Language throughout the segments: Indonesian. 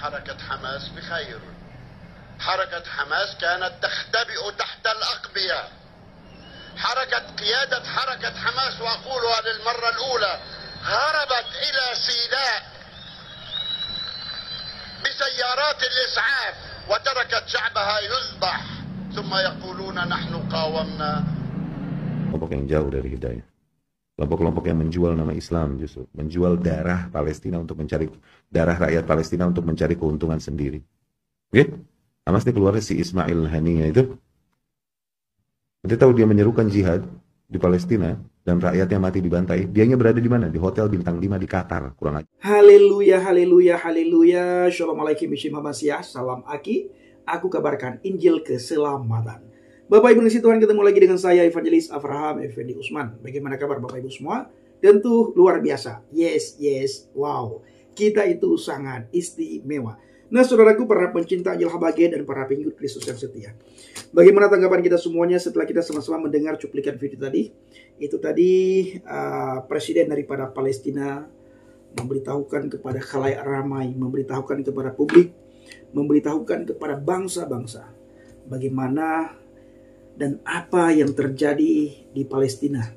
حركة حماس بخير. حركة حماس كانت تختبئ تحت الأقبية. قيادة حركة حماس، وأقولها للمرة الأولى، هربت إلى سيناء بسيارات الإسعاف وتركت شعبها يذبح ثم يقولون نحن قاومنا. Kelompok yang jauh dari hidayah. Kelompok-kelompok yang menjual nama Islam, justru menjual darah Palestina untuk mencari darah rakyat Palestina untuk mencari keuntungan sendiri. Oke? Hamas ini keluar si Ismail Haniyah itu. Nanti tahu dia menyerukan jihad di Palestina dan rakyatnya mati dibantai. Dianya berada di mana? Di hotel bintang 5 di Qatar, kurang aja. Haleluya, haleluya, haleluya. Assalamualaikum warahmatullahi wabarakatuh. Salam Aki. Aku kabarkan Injil keselamatan. Bapak Ibu Tuhan, ketemu lagi dengan saya Evangelis Avraham Effendi Usman. Bagaimana kabar Bapak Ibu semua? Tentu luar biasa. Yes, wow. Kita itu sangat istimewa. Nah, saudaraku, para pencinta Injil Habagai dan para pengikut Kristus yang setia, bagaimana tanggapan kita semuanya setelah kita sama-sama mendengar cuplikan video tadi? Itu tadi presiden daripada Palestina memberitahukan kepada khalayak ramai, memberitahukan kepada publik, memberitahukan kepada bangsa-bangsa bagaimana dan apa yang terjadi di Palestina.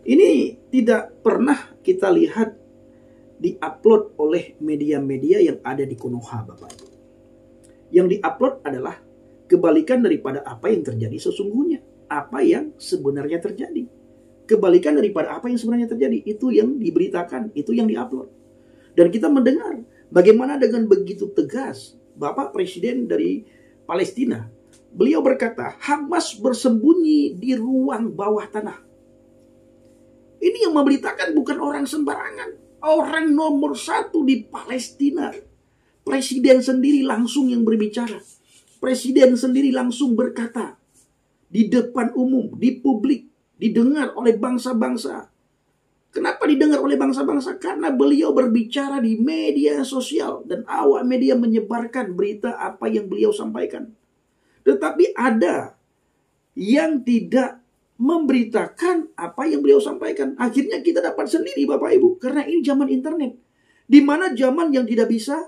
Ini tidak pernah kita lihat diupload oleh media-media yang ada di Konoha, Bapak Ibu. Yang diupload adalah kebalikan daripada apa yang terjadi sesungguhnya. Apa yang sebenarnya terjadi. Kebalikan daripada apa yang sebenarnya terjadi. Itu yang diberitakan, itu yang diupload. Dan kita mendengar bagaimana dengan begitu tegas Bapak Presiden dari Palestina. Beliau berkata, Hamas bersembunyi di ruang bawah tanah. Ini yang memberitakan bukan orang sembarangan. Orang nomor 1 di Palestina. Presiden sendiri langsung yang berbicara. Presiden sendiri langsung berkata. Di depan umum, di publik. Didengar oleh bangsa-bangsa. Kenapa didengar oleh bangsa-bangsa? Karena beliau berbicara di media sosial. Dan awak media menyebarkan berita apa yang beliau sampaikan. Tetapi ada yang tidak memberitakan apa yang beliau sampaikan. Akhirnya kita dapat sendiri Bapak Ibu. Karena ini zaman internet. Di mana zaman yang tidak bisa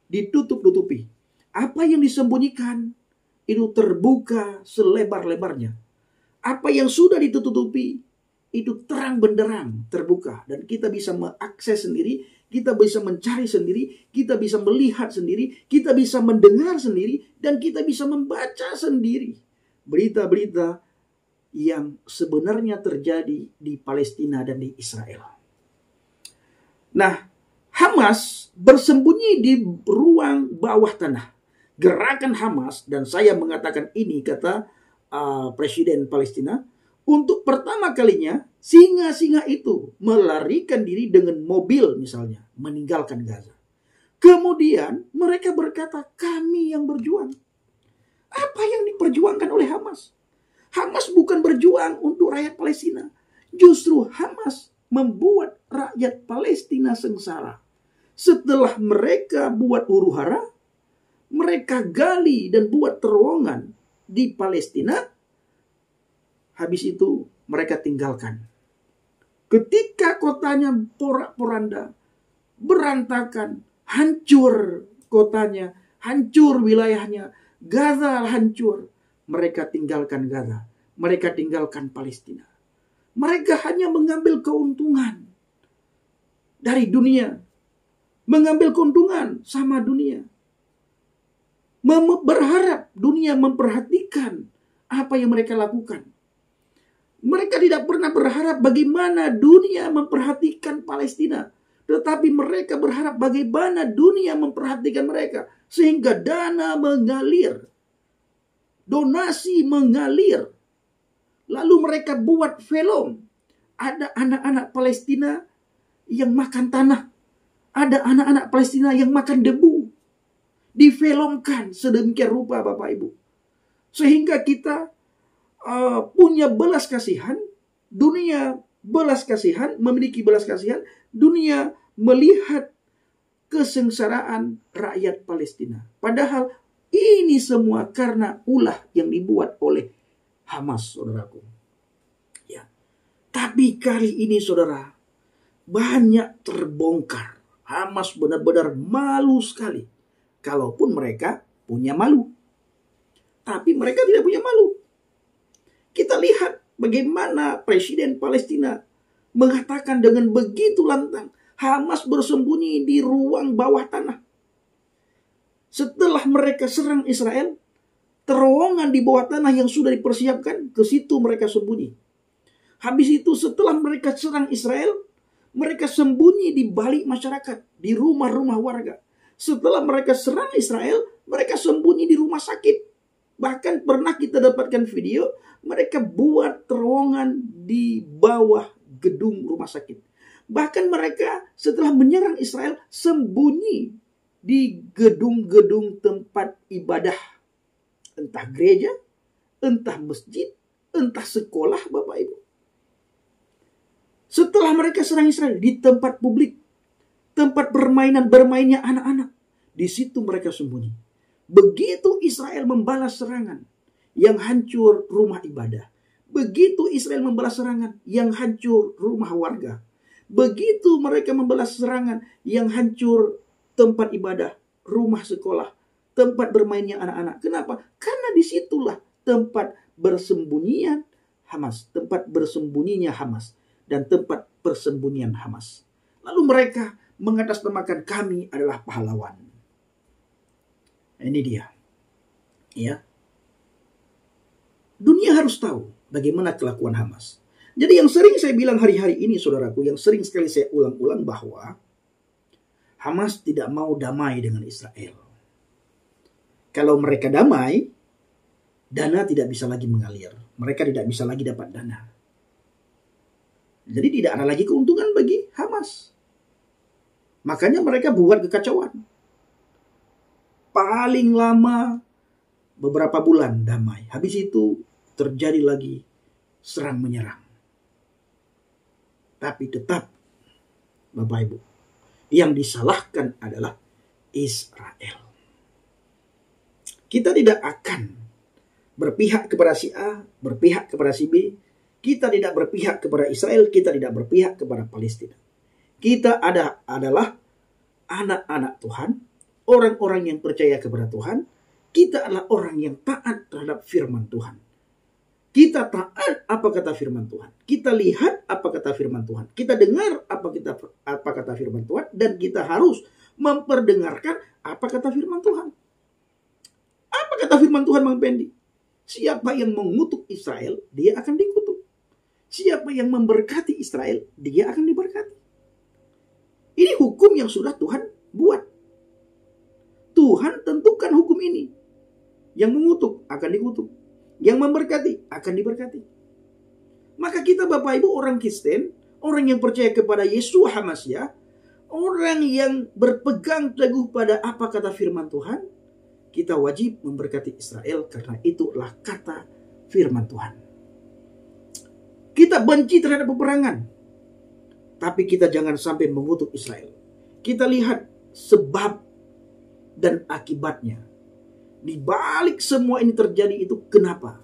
ditutup-tutupi. Apa yang disembunyikan itu terbuka selebar-lebarnya. Apa yang sudah ditutupi itu terang benderang terbuka. Dan kita bisa mengakses sendiri. Kita bisa mencari sendiri. Kita bisa melihat sendiri. Kita bisa mendengar sendiri. Dan kita bisa membaca sendiri. Berita-berita yang sebenarnya terjadi di Palestina dan di Israel. Nah, Hamas bersembunyi di ruang bawah tanah. Gerakan Hamas, dan saya mengatakan ini kata Presiden Palestina, untuk pertama kalinya singa-singa itu melarikan diri dengan mobil misalnya, meninggalkan Gaza. Kemudian mereka berkata, kami yang berjuang. Apa yang diperjuangkan oleh Hamas? Hamas bukan berjuang untuk rakyat Palestina. Justru Hamas membuat rakyat Palestina sengsara. Setelah mereka buat huru-hara, mereka gali dan buat terowongan di Palestina. Habis itu mereka tinggalkan. Ketika kotanya porak-poranda, berantakan, hancur kotanya, hancur wilayahnya, Gaza hancur. Mereka tinggalkan Gaza. Mereka tinggalkan Palestina. Mereka hanya mengambil keuntungan dari dunia. Mengambil keuntungan sama dunia. Berharap dunia memperhatikan apa yang mereka lakukan. Mereka tidak pernah berharap bagaimana dunia memperhatikan Palestina. Tetapi mereka berharap bagaimana dunia memperhatikan mereka. Sehingga dana mengalir. Donasi mengalir. Lalu mereka buat film. Ada anak-anak Palestina yang makan tanah. Ada anak-anak Palestina yang makan debu. Difilmkan sedemikian rupa Bapak Ibu. Sehingga kita punya belas kasihan. Dunia belas kasihan. Memiliki belas kasihan. Dunia melihat kesengsaraan rakyat Palestina. Padahal ini semua karena ulah yang dibuat oleh Hamas, saudaraku. Ya. Tapi kali ini, saudara, banyak terbongkar. Hamas benar-benar malu sekali. kalaupun mereka punya malu. Tapi mereka tidak punya malu. Kita lihat bagaimana Presiden Palestina mengatakan dengan begitu lantang, Hamas bersembunyi di ruang bawah tanah. Setelah mereka serang Israel, terowongan di bawah tanah yang sudah dipersiapkan, ke situ mereka sembunyi. Habis itu setelah mereka serang Israel, mereka sembunyi di balik masyarakat, di rumah-rumah warga. Setelah mereka serang Israel, mereka sembunyi di rumah sakit. Bahkan pernah kita dapatkan video, mereka buat terowongan di bawah gedung rumah sakit. Bahkan mereka setelah menyerang Israel, sembunyi di gedung-gedung tempat ibadah. Entah gereja, entah masjid, entah sekolah, Bapak Ibu. Setelah mereka serang Israel di tempat publik, tempat bermainnya anak-anak, di situ mereka sembunyi. Begitu Israel membalas serangan yang hancur rumah ibadah. Begitu Israel membalas serangan yang hancur rumah warga. Begitu mereka membalas serangan yang hancur tempat ibadah, rumah sekolah, tempat bermainnya anak-anak. Kenapa? Karena disitulah tempat bersembunyian Hamas. Tempat bersembunyinya Hamas. Dan tempat persembunyian Hamas. Lalu mereka mengatasnamakan kami adalah pahlawan. Ini dia. Ya. Dunia harus tahu bagaimana kelakuan Hamas. Jadi yang sering saya bilang hari-hari ini, saudaraku, yang sering sekali saya ulang-ulang bahwa Hamas tidak mau damai dengan Israel. Kalau mereka damai, dana tidak bisa lagi mengalir. Mereka tidak bisa lagi dapat dana. Jadi tidak ada lagi keuntungan bagi Hamas. Makanya mereka buat kekacauan. Paling lama beberapa bulan damai. Habis itu terjadi lagi serang menyerang. Tapi tetap, Bapak Ibu, yang disalahkan adalah Israel. Kita tidak akan berpihak kepada si A, berpihak kepada si B. Kita tidak berpihak kepada Israel, kita tidak berpihak kepada Palestina. Kita adalah anak-anak Tuhan, orang-orang yang percaya kepada Tuhan. Kita adalah orang yang taat terhadap firman Tuhan. Kita taat apa kata firman Tuhan. Kita lihat apa kata firman Tuhan. Kita dengar apa kata firman Tuhan. Dan kita harus memperdengarkan apa kata firman Tuhan. Apa kata firman Tuhan, Bang Pendi? Siapa yang mengutuk Israel, dia akan dikutuk. Siapa yang memberkati Israel, dia akan diberkati. Ini hukum yang sudah Tuhan buat. Tuhan tentukan hukum ini. Yang mengutuk akan dikutuk. Yang memberkati akan diberkati. Maka kita Bapak Ibu orang Kristen, orang yang percaya kepada Yeshua HaMashiach, orang yang berpegang teguh pada apa kata firman Tuhan, kita wajib memberkati Israel karena itulah kata firman Tuhan. Kita benci terhadap peperangan, tapi kita jangan sampai mengutuk Israel. Kita lihat sebab dan akibatnya. Di balik semua ini terjadi itu kenapa?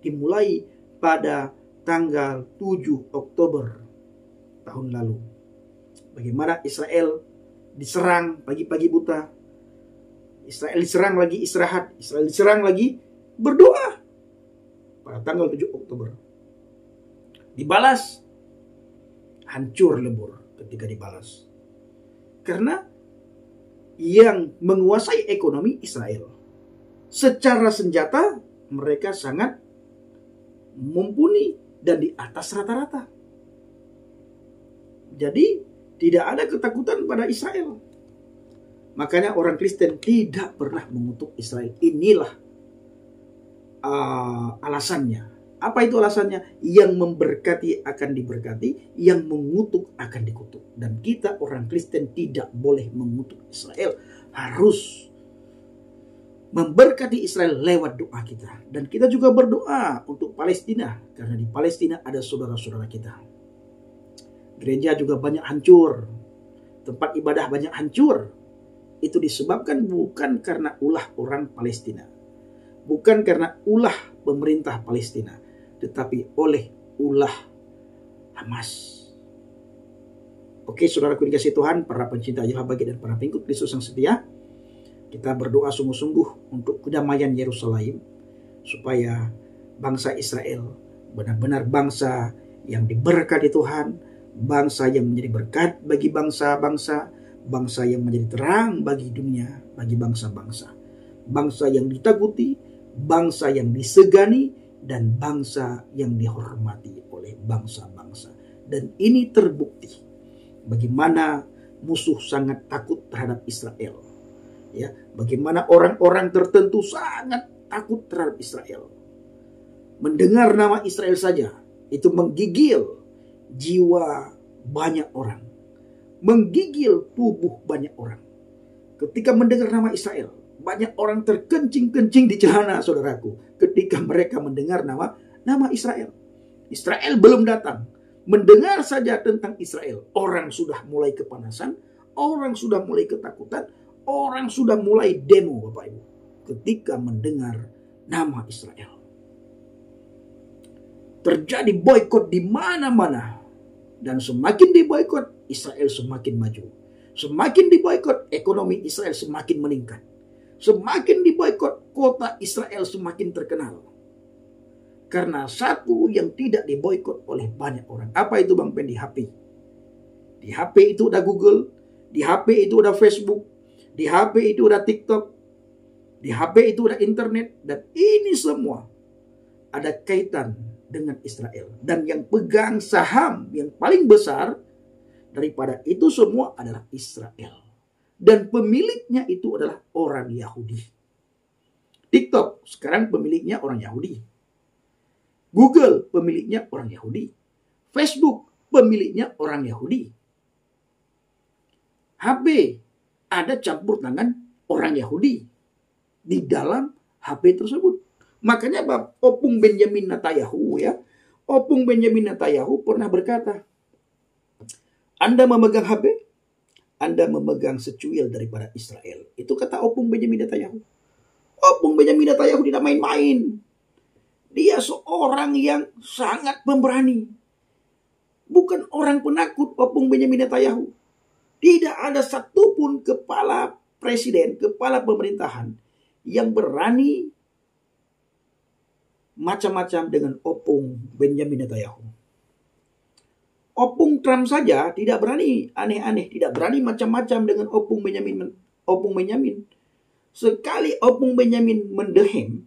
Dimulai pada tanggal 7 Oktober tahun lalu. Bagaimana Israel diserang pagi-pagi buta. Israel diserang lagi istirahat. Israel diserang lagi berdoa. Pada tanggal 7 Oktober. Dibalas. Hancur lebur ketika dibalas. Karena yang menguasai ekonomi Israel. Secara senjata mereka sangat mumpuni dan di atas rata-rata. Jadi tidak ada ketakutan pada Israel. Makanya orang Kristen tidak pernah mengutuk Israel. Inilah alasannya. Apa itu alasannya? Yang memberkati akan diberkati, yang mengutuk akan dikutuk. Dan kita orang Kristen tidak boleh mengutuk Israel. Harus memberkati Israel lewat doa kita. Dan kita juga berdoa untuk Palestina. Karena di Palestina ada saudara-saudara kita. Gereja juga banyak hancur. Tempat ibadah banyak hancur. Itu disebabkan bukan karena ulah orang Palestina. Bukan karena ulah pemerintah Palestina. Tetapi oleh ulah Hamas. Oke, saudaraku dikasih Tuhan, para pencinta Jehovah Bagi dan para pengikut Kristus yang setia. Kita berdoa sungguh-sungguh untuk kedamaian Yerusalem, supaya bangsa Israel benar-benar bangsa yang diberkati Tuhan, bangsa yang menjadi berkat bagi bangsa-bangsa, bangsa yang menjadi terang bagi dunia, bagi bangsa-bangsa. Bangsa yang ditakuti, bangsa yang disegani, dan bangsa yang dihormati oleh bangsa-bangsa. Dan ini terbukti bagaimana musuh sangat takut terhadap Israel. Ya, bagaimana orang-orang tertentu sangat takut terhadap Israel. Mendengar nama Israel saja itu menggigil jiwa banyak orang, menggigil tubuh banyak orang. Ketika mendengar nama Israel, banyak orang terkencing-kencing di celana, saudaraku, ketika mereka mendengar nama Israel. Israel belum datang, mendengar saja tentang Israel, orang sudah mulai kepanasan, orang sudah mulai ketakutan, orang sudah mulai demo, Bapak Ibu, ketika mendengar nama Israel. Terjadi boikot di mana-mana, dan semakin diboikot, Israel semakin maju. Semakin diboikot, ekonomi Israel semakin meningkat. Semakin diboikot, kota Israel semakin terkenal. Karena satu yang tidak diboikot oleh banyak orang. Apa itu Bang Pen? Di HP. Di HP itu udah Google, di HP itu udah Facebook, di HP itu udah TikTok, di HP itu udah internet, dan ini semua ada kaitan dengan Israel. Dan yang pegang saham yang paling besar daripada itu semua adalah Israel. Dan pemiliknya itu adalah orang Yahudi. TikTok sekarang pemiliknya orang Yahudi. Google pemiliknya orang Yahudi. Facebook pemiliknya orang Yahudi. HP ada campur tangan orang Yahudi di dalam HP tersebut. Makanya Opung Benjamin Netanyahu, ya, Opung Benjamin Netanyahu pernah berkata, Anda memegang HP, Anda memegang secuil daripada Israel. Itu kata Opung Benjamin Netanyahu. Opung Benjamin Netanyahu tidak main-main. Dia seorang yang sangat pemberani. Bukan orang penakut, Opung Benjamin Netanyahu. Tidak ada satupun kepala presiden, kepala pemerintahan yang berani macam-macam dengan Opung Benjamin Netanyahu. Opung Trump saja tidak berani aneh-aneh, tidak berani macam-macam dengan Opung Benjamin. Sekali Opung Benjamin mendehem,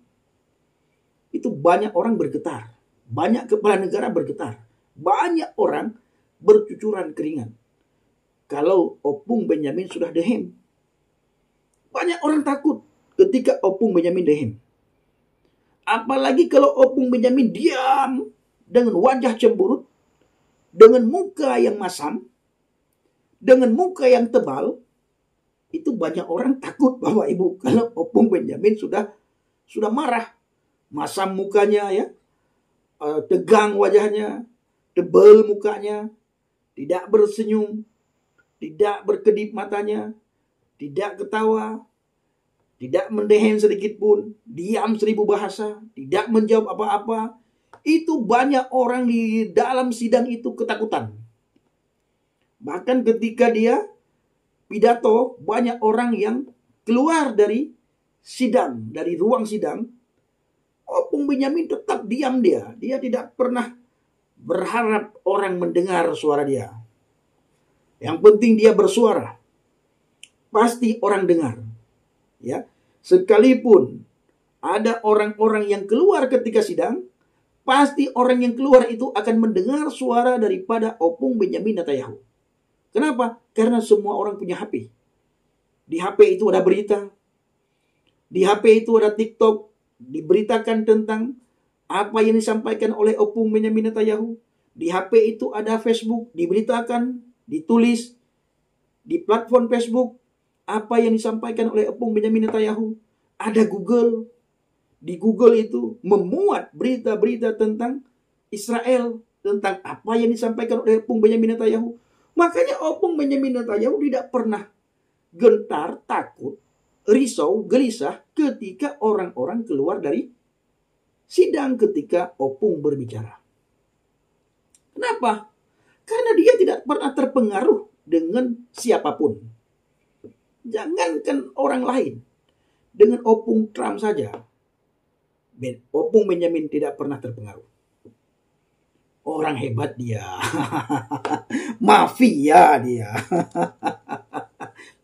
itu banyak orang bergetar, banyak kepala negara bergetar, banyak orang bercucuran keringat. Kalau Opung Benjamin sudah dehem, banyak orang takut ketika Opung Benjamin dehem. Apalagi kalau Opung Benjamin diam dengan wajah cemberut, dengan muka yang masam, dengan muka yang tebal, itu banyak orang takut, Bapak Ibu, kalau Opung Benjamin sudah marah, masam mukanya, ya, tegang wajahnya, tebal mukanya, tidak bersenyum, tidak berkedip matanya, tidak ketawa, tidak mendehem sedikit pun, diam 1000 bahasa, tidak menjawab apa-apa. Itu banyak orang di dalam sidang itu ketakutan. Bahkan ketika dia pidato, banyak orang yang keluar dari sidang, dari ruang sidang. Opung Benjamin tetap diam dia. Dia tidak pernah berharap orang mendengar suara dia. Yang penting dia bersuara. Pasti orang dengar. Ya, sekalipun ada orang-orang yang keluar ketika sidang, pasti orang yang keluar itu akan mendengar suara daripada Opung Benjamin Netanyahu. Kenapa? Karena semua orang punya HP. Di HP itu ada berita. Di HP itu ada TikTok. Diberitakan tentang apa yang disampaikan oleh Opung Benjamin Netanyahu. Di HP itu ada Facebook. Diberitakan, ditulis di platform Facebook apa yang disampaikan oleh Opung Benjamin Netanyahu. Ada Google. Di Google itu memuat berita-berita tentang Israel, tentang apa yang disampaikan oleh Opung Benjamin Netanyahu. Makanya Opung Benjamin Netanyahu tidak pernah gentar, takut, risau, gelisah ketika orang-orang keluar dari sidang ketika Opung berbicara. Kenapa? Karena dia tidak pernah terpengaruh dengan siapapun. Jangankan orang lain. Dengan opung Trump saja, opung Benjamin tidak pernah terpengaruh. Orang hebat dia. Mafia dia.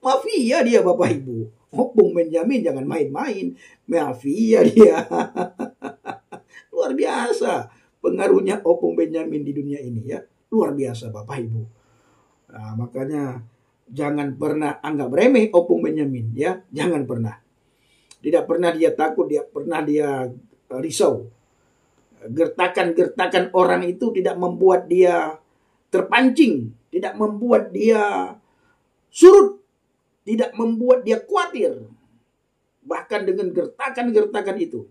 Mafia dia Bapak Ibu. Opung Benjamin jangan main-main. Mafia dia. Luar biasa pengaruhnya opung Benjamin di dunia ini ya. Luar biasa Bapak Ibu. Nah, makanya jangan pernah anggap remeh opung Benjamin ya. Jangan pernah. Tidak pernah dia takut, pernah dia risau. Gertakan-gertakan orang itu tidak membuat dia terpancing, tidak membuat dia surut, tidak membuat dia khawatir. Bahkan dengan gertakan-gertakan itu,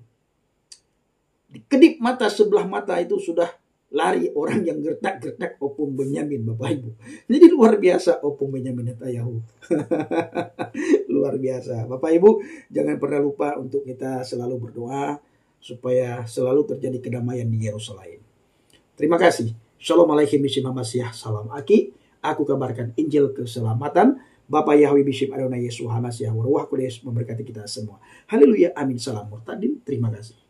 di kedip mata sebelah mata itu sudah lari orang yang gertak-gertak opung Benyamin Bapak Ibu. Jadi luar biasa opung Benyamin Netanyahu. Luar biasa. Bapak Ibu jangan pernah lupa untuk kita selalu berdoa supaya selalu terjadi kedamaian di Yerusalem. Terima kasih. Shalom alaikum Bishim Hamasyah. Salam Aki. Aku kabarkan Injil keselamatan. Bapak Yahweh Bishim Adonai Yesus Hamasyah. Waruah Kudus memberkati kita semua. Haleluya. Amin. Salam Murtadin. Terima kasih.